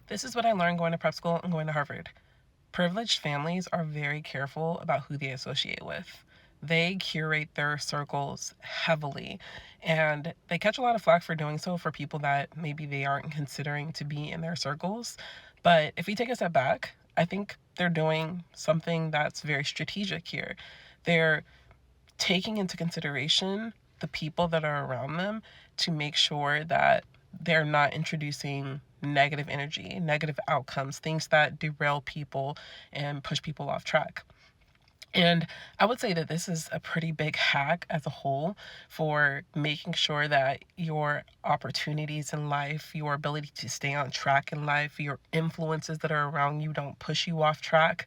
This is what I learned going to prep school and going to Harvard. Privileged families are very careful about who they associate with. They curate their circles heavily, and they catch a lot of flack for doing so for people that maybe they aren't considering to be in their circles. But if we take a step back, I think they're doing something that's very strategic here. They're taking into consideration the people that are around them to make sure that they're not introducing negative energy, negative outcomes, things that derail people and push people off track. And I would say that this is a pretty big hack as a whole for making sure that your opportunities in life, your ability to stay on track in life, your influences that are around you don't push you off track,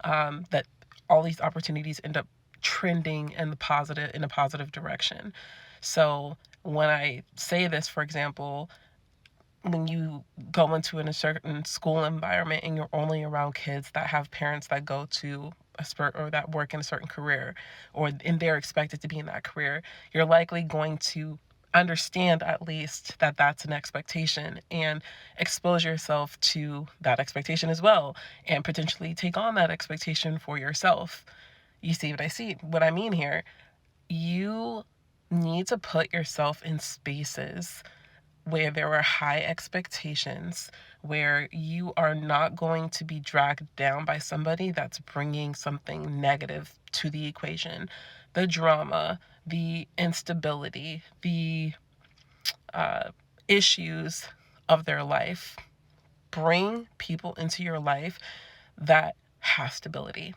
that all these opportunities end up trending in a positive direction. So when I say this, for example, when you go into a certain school environment and you're only around kids that have parents that go to a spurt or that work in a certain career, and they're expected to be in that career, you're likely going to understand at least that that's an expectation and expose yourself to that expectation as well, and potentially take on that expectation for yourself. You see what I mean here? You need to put yourself in spaces where there are high expectations, where you are not going to be dragged down by somebody that's bringing something negative to the equation. The drama, the instability, the issues of their life. Bring people into your life that have stability,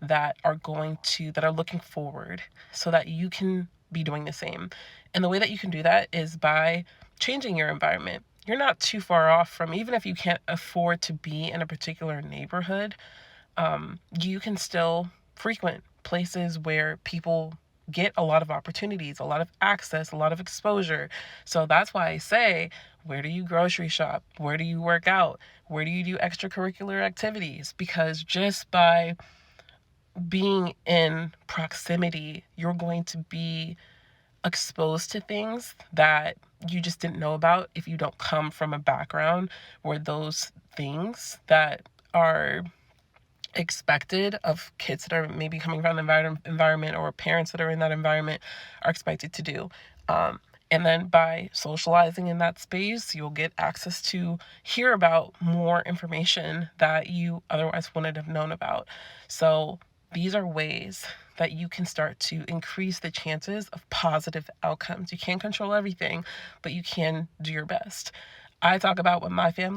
that are looking forward, so that you can be doing the same. And the way that you can do that is by changing your environment. You're not too far off from, even if you can't afford to be in a particular neighborhood, you can still frequent places where people get a lot of opportunities, a lot of access, a lot of exposure. So that's why I say, where do you grocery shop? Where do you work out? Where do you do extracurricular activities? Because just by being in proximity, you're going to be exposed to things that you just didn't know about if you don't come from a background where those things that are expected of kids that are maybe coming from the environment or parents that are in that environment are expected to do. And then by socializing in that space, you'll get access to hear about more information that you otherwise wouldn't have known about. So these are ways that you can start to increase the chances of positive outcomes. You can't control everything, but you can do your best. I talk about what my family